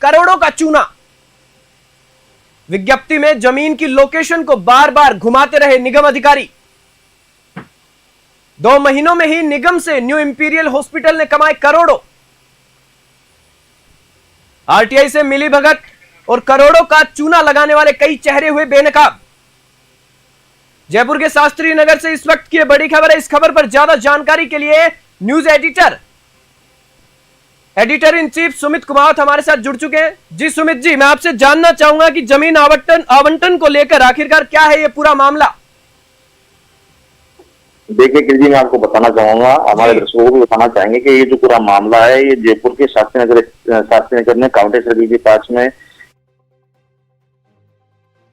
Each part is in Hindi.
करोड़ों का चूना। विज्ञप्ति में जमीन की लोकेशन को बार बार घुमाते रहे निगम अधिकारी। 2 महीनों में ही निगम से न्यू इंपीरियल हॉस्पिटल ने कमाए करोड़ों। आरटीआई से मिलीभगत और करोड़ों का चूना लगाने वाले कई चेहरे हुए बेनकाब। जयपुर के शास्त्री नगर से इस वक्त की बड़ी खबर है। इस खबर पर ज्यादा जानकारी के लिए news editor in chief Sumit Kumawat हमारे साथ जुड़ चुके हैं। जी सुमित जी, मैं आपसे जानना चाहूंगा कि जमीन आवंटन को लेकर आखिरकार क्या है ये पूरा मामला। देखिए जी, मैं आपको बताना चाहूंगा, हमारे दर्शकों को बताना चाहेंगे कि ये जो पूरा मामला है ये जयपुर के शास्त्री नगर में काउंटी सर्किल के पास में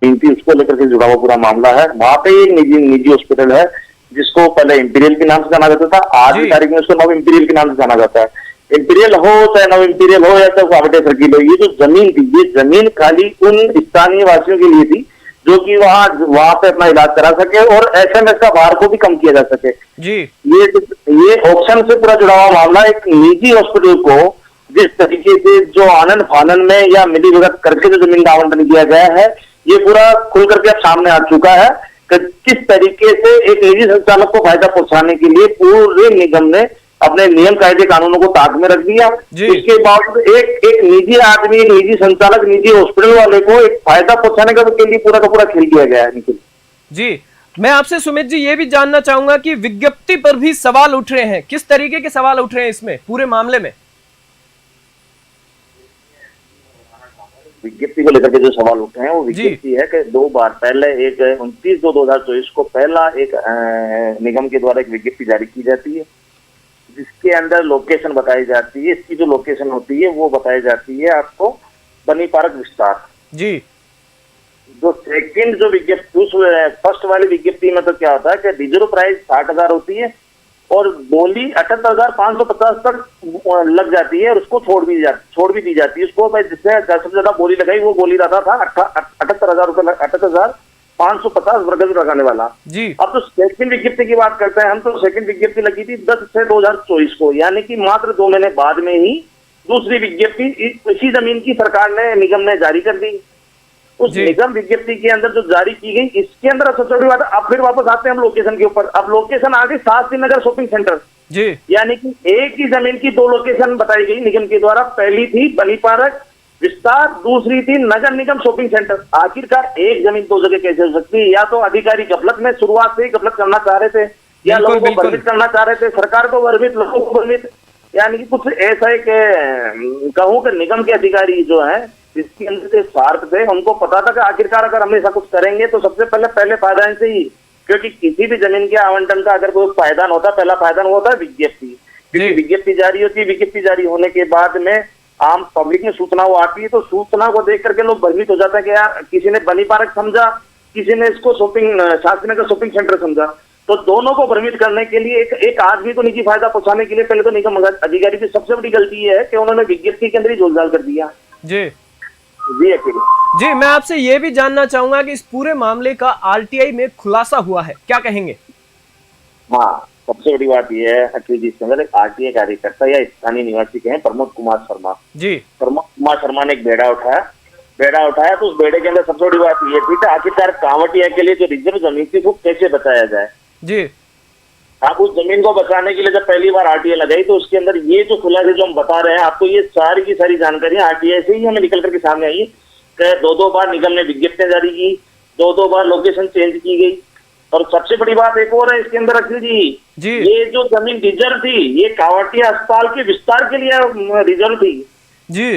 उसको लेकर के जुड़ा हुआ पूरा मामला है। वहां पे एक निजी हॉस्पिटल है जिसको पहले इंपीरियल के नाम से जाना जाता था, आज की तारीख में उसको नव इंपीरियल के नाम से जाना जाता है। इंपीरियल हो चाहे नव इंपीरियल हो या चाहे काउंटी सर्किल हो, ये जो जमीन थी ये जमीन खाली उन स्थानीय वासियों के लिए थी जो कि वहां पे अपना इलाज करा सके और एसएमएस का भार को भी कम किया जा सके जी। ये ऑप्शन से पूरा जुड़ा हुआ मामला। एक निजी हॉस्पिटल को जिस तरीके से जो आनंद फानन में या मिलीभगत करके जो जमीन का आवंटन किया गया है, ये पूरा खुल करके अब सामने आ चुका है कि किस तरीके से एक निजी संचालक को फायदा पहुंचाने के लिए पूरे निगम ने अपने नियम कायदे कानूनों को ताक में रख दिया। इसके बाद एक निजी आदमी, एक निजी संचालक, निजी हॉस्पिटल वाले को एक फायदा पहुंचाने का के लिए पूरा का पूरा खेल दिया गया है। निखिल जी, मैं आपसे सुमित जी ये भी जानना चाहूंगा कि विज्ञप्ति पर भी सवाल उठ रहे हैं। किस तरीके के सवाल उठ रहे हैं इसमें पूरे मामले में? विज्ञप्ति को लेकर के जो सवाल उठे हैं वो विज्ञप्ति है कि 2 बार पहले एक 29/2/2024 को पहला एक निगम के द्वारा एक विज्ञप्ति जारी की जाती है जिसके अंदर लोकेशन बताई जाती है। इसकी जो लोकेशन होती है वो बताई जाती है आपको बनी पार्क विस्तार जी। जो सेकंड जो विज्ञप्ति फर्स्ट वाली विज्ञप्ति में तो क्या होता है कि रिजर्व प्राइस 60,000 होती है और बोली 78,550 तक लग जाती है और उसको छोड़ भी दी जाती है। उसको जिससे सबसे ज्यादा बोली लगाई वो बोली रहा था 78,000 रुपए, 78,550 वर्ग लगाने वाला जी। अब तो सेकंड विज्ञप्ति की बात करते हैं हम, तो सेकंड विज्ञप्ति लगी थी 10/6/2024 को, यानी कि मात्र 2 महीने बाद में ही दूसरी विज्ञप्ति इसी जमीन की सरकार ने निगम ने जारी कर दी। उस निगम विज्ञप्ति के अंदर जो जारी की गई, इसके अंदर सबसे बड़ी बात, अब फिर वापस आते हैं हम लोकेशन के ऊपर। अब लोकेशन आ गई शास्त्री नगर शॉपिंग सेंटर जी, यानी कि एक ही जमीन की 2 लोकेशन बताई गई निगम के द्वारा। पहली थी बनी पार्क विस्तार, दूसरी थी नगर निगम शॉपिंग सेंटर। आखिरकार एक जमीन 2 जगह कैसे हो सकती है? या तो अधिकारी गफलत में शुरुआत से ही गफलत करना चाह रहे थे या लोगों को भ्रमित करना चाह रहे थे, सरकार को भ्रमित, लोगों को भ्रमित, यानी कि कुछ ऐसा है कि कहूं कि निगम के अधिकारी जो है इसके अंदर से स्वार्थ थे। उनको पता था कि आखिरकार अगर हम ऐसा कुछ करेंगे तो सबसे पहले पायदान से ही, क्योंकि किसी भी जमीन के आवंटन का अगर कोई पायदान होता, पहला पायदान होता है विज्ञप्ति, क्योंकि विज्ञप्ति जारी होती है। विज्ञप्ति जारी होने के बाद में आम पब्लिक में सूचना वो आती है, तो सूचना को देख करके लोग भ्रमित हो जाते हैं कि यार किसी ने बनी पार्क समझा, किसी ने इसको शास्त्री नगर शॉपिंग सेंटर समझा। तो दोनों को भ्रमित करने के लिए एक आदमी को निजी फायदा पहुंचाने के लिए पहले तो निगम अधिकारी की सबसे बड़ी गलती ये है कि उन्होंने विज्ञप्ति के अंदर ही जोलजाल कर दिया जी। जी, मैं आपसे ये भी जानना चाहूंगा कि इस पूरे मामले का आरटीआई में खुलासा हुआ है, क्या कहेंगे? हाँ, सबसे बड़ी बात यह है अखिल जी, इसके अंदर एक आरटीआई कार्यकर्ता या स्थानीय निवासी के हैं प्रमोद कुमार शर्मा जी। प्रमोद कुमार शर्मा ने एक बेड़ा उठाया तो उस बेड़े के अंदर सबसे बड़ी बात यह थी कि आखिरकार कांवटिया के लिए जो रिजर्व जमीन थी वो कैसे बचाया जाए जी। आप उस जमीन को बचाने के लिए जब पहली बार आरटीआई लगाई तो उसके अंदर ये जो खुलासे जो हम बता रहे हैं आपको, ये सारी की सारी जानकारियां आरटीआई से ही हमें निकल करके सामने आई है। 2 बार निगम ने विज्ञप्तियां जारी की, 2 बार लोकेशन चेंज की गई, और सबसे बड़ी बात एक और है इसके अंदर अखिल जी, ये जो जमीन रिजर्व थी ये कांवटिया अस्पताल के विस्तार के लिए रिजर्व थी जी।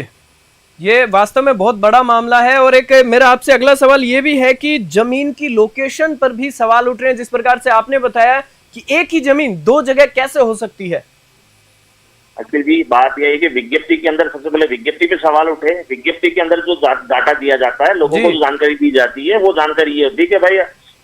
ये वास्तव में बहुत बड़ा मामला है। और एक मेरा आपसे अगला सवाल ये भी है कि जमीन की लोकेशन पर भी सवाल उठ रहे हैं। जिस प्रकार से आपने बताया कि एक ही जमीन 2 जगह कैसे हो सकती है? अखिल जी, बात यह है कि विज्ञप्ति के अंदर सबसे पहले विज्ञप्ति पे सवाल उठे। विज्ञप्ति के अंदर जो डाटा दिया जाता है, लोगों को जो जानकारी दी जाती है, वो जानकारी ये होती है कि भाई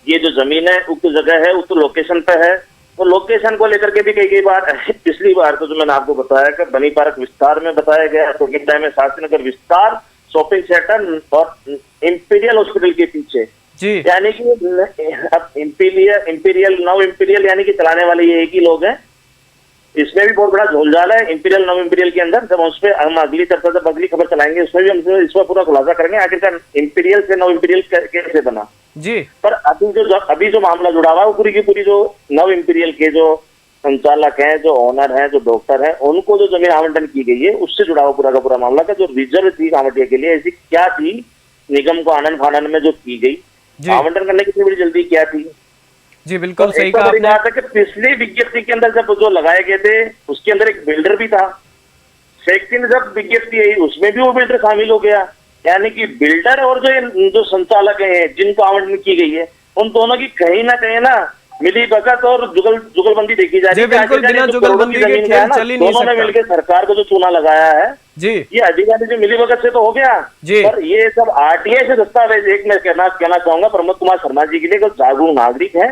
ये जो जमीन है उक्त जगह है, उक्त लोकेशन पे है। तो लोकेशन को लेकर के भी कई बार, पिछली बार तो जो मैंने आपको बताया कि बनी पार्क विस्तार में बताया गया, तो किस टाइम में शास्त्री नगर विस्तार शॉपिंग सेंटर और इंपीरियल हॉस्पिटल के पीछे जी, यानी कि अब इंपीरियल नव इंपीरियल यानी कि चलाने वाले ये एक ही लोग हैं इसमें भी बहुत बड़ा झोलझाल है इंपीरियल नव इंपीरियल के अंदर। जब उस पर हम अगली चर्चा, जब अगली खबर चलाएंगे उसमें भी हम इसमें पूरा खुलासा करेंगे आखिरकार इंपीरियल से नव इंपीरियल कैसे बना जी। पर अभी जो मामला जुड़ा हुआ है वो पूरी की पूरी जो नव इंपीरियल के जो संचालक हैं, जो ऑनर हैं, जो डॉक्टर हैं, उनको जो जमीन आवंटन की गई है उससे जुड़ा हुआ पूरा का पूरा मामला का जो रिजर्व थी कांवटिया के लिए, ऐसी क्या थी निगम को आनन फानन में जो की गई, आवंटन करने की इतनी बड़ी जल्दी क्या थी। जी बिल्कुल सही कहा आपने कि पिछली विज्ञप्ति के अंदर जब जो लगाए गए थे उसके अंदर एक बिल्डर भी था, सेकंड जब विज्ञप्ति आई उसमें भी वो बिल्डर शामिल हो गया। यानी कि बिल्डर और जो संचालक हैं जिनको आवंटन की गई है उन दोनों की कहीं ना कहीं ना मिली भगत और जुगलबंदी देखी जा रही है। बिल्कुल बिना जुगलबंदी के खेल चल ही नहीं दोनों ने मिलकर सरकार को जो चूना लगाया है जी, ये अधिकारी जो मिली भगत से तो हो गया जी, पर ये सब आरटीआई से दस्तावेज। एक मैं कहना चाहूंगा प्रमोद कुमार शर्मा जी के लिए, जागरूक नागरिक है,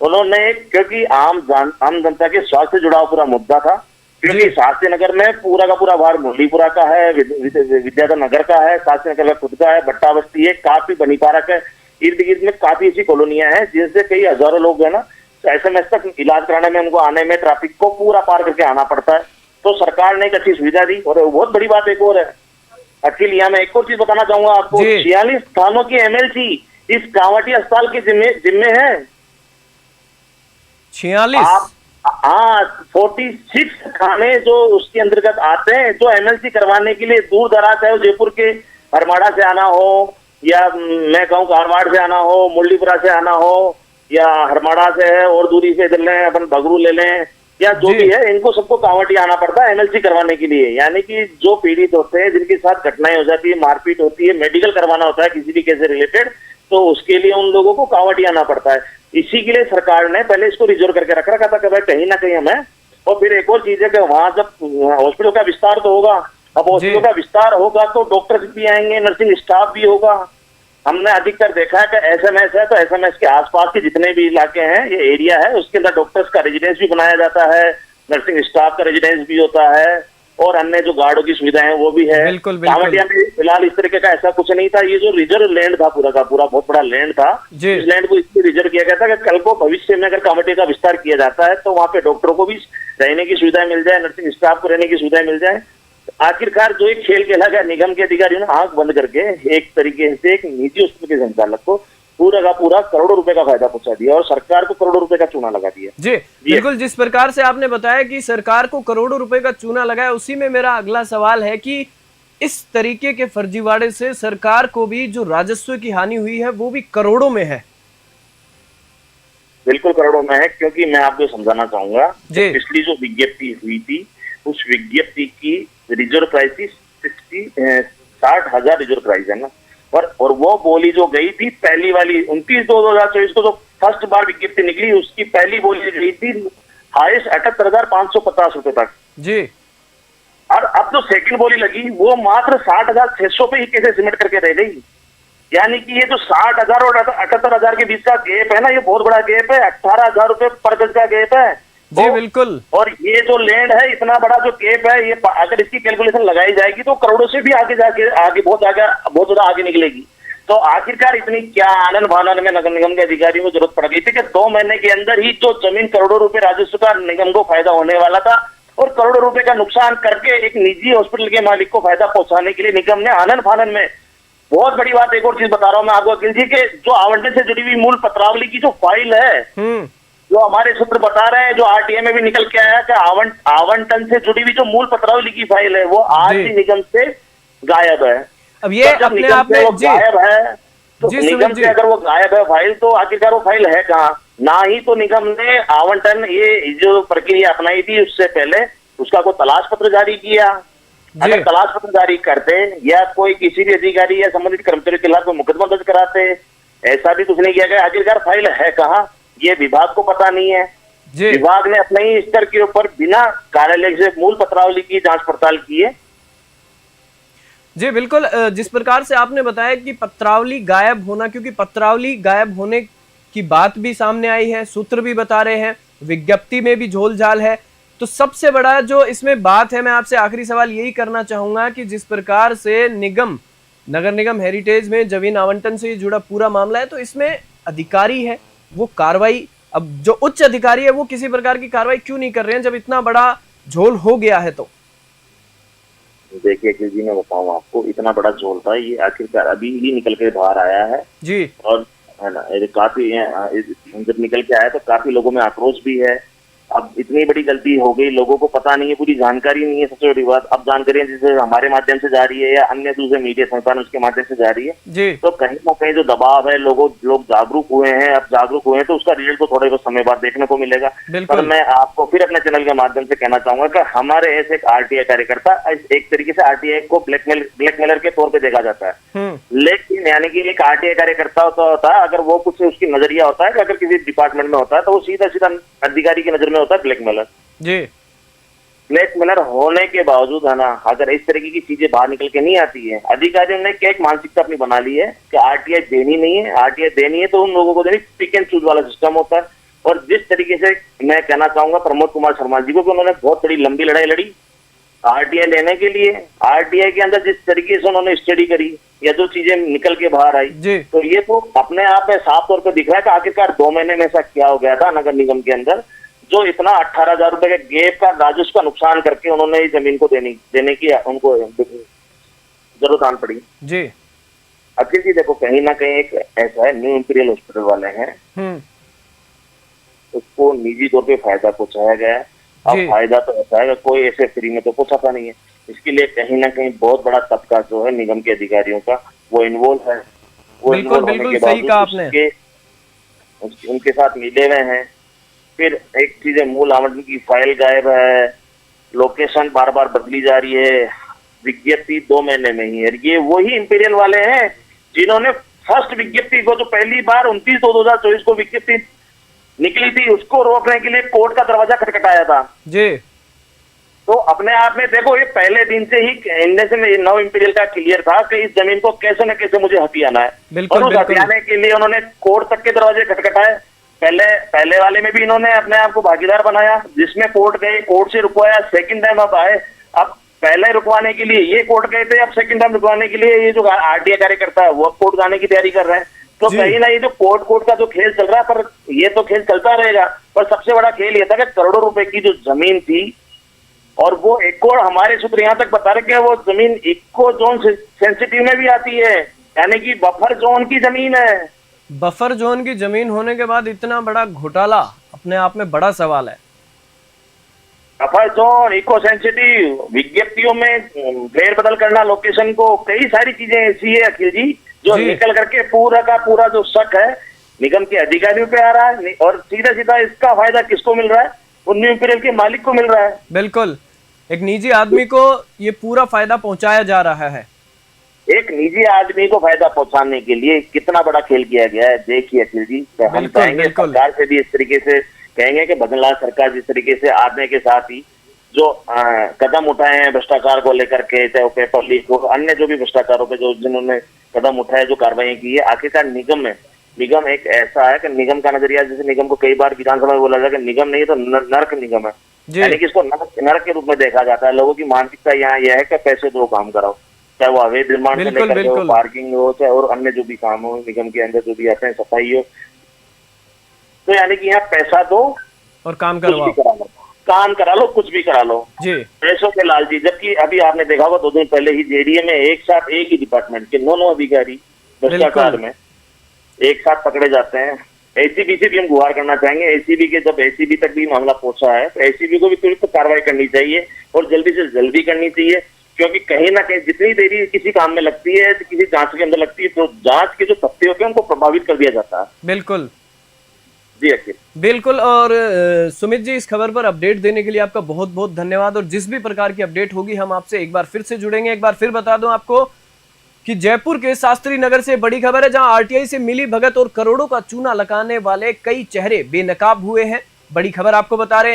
उन्होंने क्योंकि आम जनता के स्वास्थ्य से जुड़ा हुआ पूरा मुद्दा था, क्योंकि शास्त्री नगर में पूरा का पूरा भार मुरलीपुरा का है, विद्याधर नगर का है, शास्त्री नगर में खुद का है, भट्टा बस्ती है, काफी बनी पार्क है, इर्द गिर्द में काफी ऐसी कॉलोनियां हैं जिससे कई हजारों लोग है ना एसएमएस तक इलाज कराने में उनको आने में ट्रैफिक को पूरा पार करके आना पड़ता है। तो सरकार ने एक अच्छी सुविधा दी। और बहुत बड़ी बात एक और है अखिल, यहाँ मैं एक और चीज बताना चाहूंगा आपको, 46 थानों की एमएलसी इस कांवटिया अस्पताल के जिम्मे है। 46 हाँ 46 थाने जो उसके अंतर्गत आते हैं, जो एमएलसी करवाने के लिए दूर दराज है, जयपुर के हरमाड़ा से आना हो या मैं कहूँ कारवाड़ से आना हो, मुरलीपुरा से आना हो या हरमाड़ा से है और दूरी से इधर लें अपन बगरू ले लें या जो भी है, इनको सबको कांवटिया आना पड़ता है एमएलसी करवाने के लिए। यानी कि जो पीड़ित होते हैं जिनके साथ घटनाएं हो जाती है, मारपीट होती है, मेडिकल करवाना होता है किसी भी केस से रिलेटेड, तो उसके लिए उन लोगों को कांवटिया आना पड़ता है। इसी के लिए सरकार ने पहले इसको रिजर्व करके रखा था कि भाई कहीं ना कहीं हमें। और फिर एक और चीज है कि वहां जब हॉस्पिटल का विस्तार तो होगा, अब हॉस्पिटल का विस्तार होगा तो डॉक्टर भी आएंगे, नर्सिंग स्टाफ भी होगा। हमने अधिकतर देखा है कि एसएमएस है तो एसएमएस के आसपास के जितने भी इलाके हैं, ये एरिया है, उसके अंदर डॉक्टर्स का रेजिडेंस भी बनाया जाता है, नर्सिंग स्टाफ का रेजिडेंस भी होता है और अन्य जो गार्डों की सुविधाएं वो भी है। कांवटिया में फिलहाल इस तरीके का ऐसा कुछ नहीं था। ये जो रिजर्व लैंड था पूरा का पूरा बहुत बड़ा लैंड था, इस लैंड को इसलिए रिजर्व किया गया था कि कल को भविष्य में अगर कांवटिया का विस्तार किया जाता है तो वहाँ पे डॉक्टरों को भी रहने की सुविधाएं मिल जाए, नर्सिंग स्टाफ को रहने की सुविधाएं मिल जाए। आखिरकार जो एक खेल खेला गया निगम के अधिकारियों ने आंख बंद करके एक तरीके से एक निजी हॉस्पिटल के संचालक को पूरा का पूरा करोड़ों रुपए का फायदा पहुंचा दिया और सरकार को करोड़ों रुपए का चूना लगा दिया। जी बिल्कुल, जिस प्रकार से आपने बताया कि सरकार को करोड़ों रुपए का चूना लगाया, उसी में मेरा अगला सवाल है कि इस तरीके के फर्जीवाड़े से सरकार को भी जो राजस्व की हानि हुई है वो भी करोड़ों में है। बिल्कुल करोड़ों में है, क्योंकि मैं आपको समझाना चाहूंगा पिछली जो विज्ञप्ति हुई थी उस विज्ञप्ति की रिजर्व प्राइस थी 60,000 रिजर्व प्राइस है ना, और वो बोली जो गई थी पहली वाली 29/2/2024 को जो फर्स्ट बार विज्ञप्ति निकली उसकी पहली बोली गई थी हाईएस्ट 78,550 रुपए तक जी। और अब जो सेकंड बोली लगी वो मात्र 60,600 पे ही कैसे सिमट करके रह गई। यानी कि ये जो 60,000 और 78,000 के बीच का गैप है ना, ये बहुत बड़ा गैप है, 18,000 रुपए पर गज का गैप है जी। बिल्कुल, और ये जो लैंड है इतना बड़ा जो गैप है, ये अगर इसकी कैलकुलेशन लगाई जाएगी तो करोड़ों से भी आगे जाके बहुत ज्यादा आगे निकलेगी। तो आखिरकार इतनी क्या आनंद भानन में नगर निगम के अधिकारियों को जरूरत पड़ गई थी कि 2 महीने के अंदर ही जो जमीन करोड़ों रुपए राजस्व का निगम को फायदा होने वाला था और करोड़ों रुपए का नुकसान करके एक निजी हॉस्पिटल के मालिक को फायदा पहुंचाने के लिए निगम ने आनंद फानन में। बहुत बड़ी बात एक और चीज बता रहा हूं मैं आपको अखिल जी के, जो आवंटन से जुड़ी हुई मूल पत्रावली की जो फाइल है जो हमारे सूत्र बता रहे हैं, जो आरटीए में भी निकल के आया कि आवंटन से जुड़ी हुई जो मूल पत्रावली की फाइल है वो आज ही निगम से गायब है। अब ये अपने आप में गायब है तो निगम से अगर वो गायब है फाइल तो आखिरकार वो फाइल है कहाँ? ना ही तो निगम ने आवंटन ये जो प्रक्रिया अपनाई थी उससे पहले उसका कोई तलाश पत्र जारी किया। अगर तलाश पत्र जारी करते या कोई किसी भी अधिकारी या संबंधित कर्मचारी के खिलाफ मुकदमा दर्ज कराते, ऐसा भी कुछ नहीं किया गया। आखिरकार फाइल है कहाँ ये विभाग को पता नहीं है। विभाग ने अपने ही स्तर के ऊपर बिना कार्यालय से मूल पत्रावली की जांच पड़ताल की है। जी बिल्कुल, जिस प्रकार से आपने बताया कि पत्रावली गायब होना, क्योंकि पत्रावली गायब होने की बात भी सामने आई है, सूत्र भी बता रहे हैं, विज्ञप्ति में भी झोलझाल है, तो सबसे बड़ा जो इसमें बात है, मैं आपसे आखिरी सवाल यही करना चाहूंगा कि जिस प्रकार से नगर निगम हेरिटेज में जमीन आवंटन से जुड़ा पूरा मामला है, तो इसमें अधिकारी है वो कार्रवाई अब जो उच्च अधिकारी है वो किसी प्रकार की कार्रवाई क्यों नहीं कर रहे हैं जब इतना बड़ा झोल हो गया है? तो देखिए अखिल जी, मैं बताऊं आपको, इतना बड़ा झोल था, ये आखिरकार अभी ही निकल के बाहर आया है जी। और है ना, ये काफी जब निकल के आया तो काफी लोगों में आक्रोश भी है। अब इतनी बड़ी गलती हो गई, लोगों को पता नहीं है, पूरी जानकारी नहीं है, सबसे बड़ी बात। अब जानकारी जैसे हमारे माध्यम से जा रही है या अन्य दूसरे मीडिया संस्थान उसके माध्यम से जा रही है जी। तो कहीं ना कहीं जो दबाव है, लोग जागरूक हुए हैं। अब जागरूक हुए हैं तो उसका रिजल्ट तो थोड़े समय बाद देखने को मिलेगा। पर मैं आपको फिर अपने चैनल के माध्यम से कहना चाहूंगा कि हमारे ऐसे एक आरटीआई कार्यकर्ता, एक तरीके से आरटीआई को ब्लैकमेलर के तौर पर देखा जाता है, लेकिन यानी कि एक आरटीआई कार्यकर्ता होता है, अगर वो कुछ उसकी नजरिया होता है, अगर किसी डिपार्टमेंट में होता है तो वो सीधा सीधा अधिकारी की नजर में होता है ब्लैकमेलर जी। ब्लैकमेलर होने के बावजूद है ना, अगर इस तरीके की चीजें बाहर निकल के नहीं आती है, अधिकारियों ने क्या एक मानसिकता अपनी बना ली है कि आरटीआई देनी नहीं है, आरटीआई देनी है तो उन लोगों को देनी, पिक एंड चूज वाला सिस्टम होता है। और जिस तरीके से मैं कहना चाहूंगा प्रमोद कुमार शर्मा जी को कि उन्होंने बहुत बड़ी लंबी लड़ाई लड़ी आरटीआई लेने के लिए, आरटीआई के अंदर जिस तरीके से उन्होंने स्टडी करी या जो चीजें निकल के बाहर आई, तो ये तो अपने आप में साफ तौर पर दिख रहा है कि आखिरकार 2 महीने में ऐसा क्या हो गया था नगर निगम के अंदर, जो इतना 18,000 रुपए के गैप का राजस्व का नुकसान करके उन्होंने इस जमीन को देने की उनको जरूरत आन पड़ी जी। अखिल जी देखो, कहीं ना कहीं एक ऐसा है, न्यू इंपीरियल हॉस्पिटल वाले हैं, उसको निजी तौर पे फायदा पहुंचाया गया है। अब फायदा तो ऐसा है, कोई ऐसे फ्री में तो पहुंचाता नहीं है। इसके लिए कहीं ना कहीं बहुत बड़ा तबका जो है निगम के अधिकारियों का वो इन्वॉल्व है। वो इन्वॉल्व होने के बाद उनके साथ मिले हुए हैं। फिर एक चीज है, मूल आवंटन की फाइल गायब है, लोकेशन बार बार बदली जा रही है, विज्ञप्ति 2 महीने में ही है। ये वही इंपीरियल वाले हैं जिन्होंने फर्स्ट विज्ञप्ति को, जो पहली बार 29/2/2024 को विज्ञप्ति निकली थी, उसको रोकने के लिए कोर्ट का दरवाजा खटखटाया था जी। तो अपने आप में देखो, ये पहले दिन से ही इनमें से नव इंपीरियल का क्लियर था कि इस जमीन को कैसे न कैसे मुझे हथियाना है, और उस हथियाने के लिए उन्होंने कोर्ट तक के दरवाजे खटखटाए। पहले वाले में भी इन्होंने अपने आप को भागीदार बनाया, जिसमें कोर्ट गए, कोर्ट से रुकवाया, सेकंड टाइम अब आए, अब पहले रुकवाने के लिए ये कोर्ट गए थे, अब सेकंड टाइम रुकवाने के लिए ये जो आरटीआई कार्यकर्ता है वो कोर्ट जाने की तैयारी कर रहे हैं। तो कहीं ना ये जो कोर्ट का जो खेल चल रहा है, पर ये तो खेल चलता रहेगा, पर सबसे बड़ा खेल ये था कि करोड़ों रुपए की जो जमीन थी, और वो इको, हमारे सूत्र यहाँ तक बता रहे कि वो जमीन इको जोन सेंसिटिव में भी आती है, यानी कि बफर जोन की जमीन है। बफर जोन की जमीन होने के बाद इतना बड़ा घोटाला अपने आप में बड़ा सवाल है। बफर जोन, इको सेंसिटिव, विज्ञप्तियों में फेरबदल करना लोकेशन को, कई सारी चीजें ऐसी है अखिल जी जो निकल करके पूरा का पूरा जो शक है निगम के अधिकारियों पे आ रहा है, और सीधा सीधा इसका फायदा किसको मिल रहा है? वो न्यू इंपीरियल के मालिक को मिल रहा है। बिल्कुल, एक निजी आदमी को ये पूरा फायदा पहुंचाया जा रहा है। एक निजी आदमी को फायदा पहुंचाने के लिए कितना बड़ा खेल किया गया है। देखिए अखिल जी, हम कहेंगे सरकार से भी इस तरीके से कहेंगे कि भजनलाल सरकार जिस तरीके से आने के साथ ही जो कदम उठाए हैं भ्रष्टाचार को लेकर के, चाहे वो पेपर लीक हो, अन्य जो भी भ्रष्टाचारों पे जो जिन्होंने कदम उठाए, जो कार्रवाई की है, आखिरकार निगम एक ऐसा है कि निगम का नजरिया, जैसे निगम को कई बार विधानसभा में बोला जाए कि निगम नहीं तो नर्क निगम है, यानी कि इसको नर्क के रूप में देखा जाता है। लोगों की मानसिकता यहाँ यह है कि पैसे दो काम कराओ, चाहे वो अवैध निर्माण से लेकर हो, पार्किंग हो, चाहे और अन्य जो भी काम हो निगम के अंदर जो भी आते हैं, सफाई हो, तो यानी कि यहाँ पैसा दो और काम करवाओ, काम करा लो, कुछ भी करा लो जी, पैसों के लालची। जबकि अभी आपने देखा होगा 2 दिन पहले ही जेडीए में एक साथ एक ही डिपार्टमेंट के 9 अधिकारी भ्रष्टाचार में एक साथ पकड़े जाते हैं। एसीबी से भी हम गुहार करना चाहेंगे, एसीबी के जब एसीबी तक भी मामला पहुंचा है तो एसीबी को भी तुरंत कार्रवाई करनी चाहिए और जल्दी से जल्दी करनी चाहिए, क्योंकि कहीं ना कहीं जितनी देरी किसी काम में लगती है, किसी जांच के अंदर लगती है, तो जांच के जो तथ्य होते हैं उनको प्रभावित कर दिया जाता है। बिल्कुल जी अखिल, बिल्कुल। और सुमित जी, इस खबर पर अपडेट देने के लिए आपका बहुत बहुत धन्यवाद। और जिस भी प्रकार की अपडेट होगी हम आपसे एक बार फिर से जुड़ेंगे। एक बार फिर बता दूं आपको कि जयपुर के शास्त्री नगर से बड़ी खबर है, जहां आरटीआई से मिली भगत और करोड़ों का चूना लगाने वाले कई चेहरे बेनकाब हुए हैं। बड़ी खबर आपको बता रहे हैं।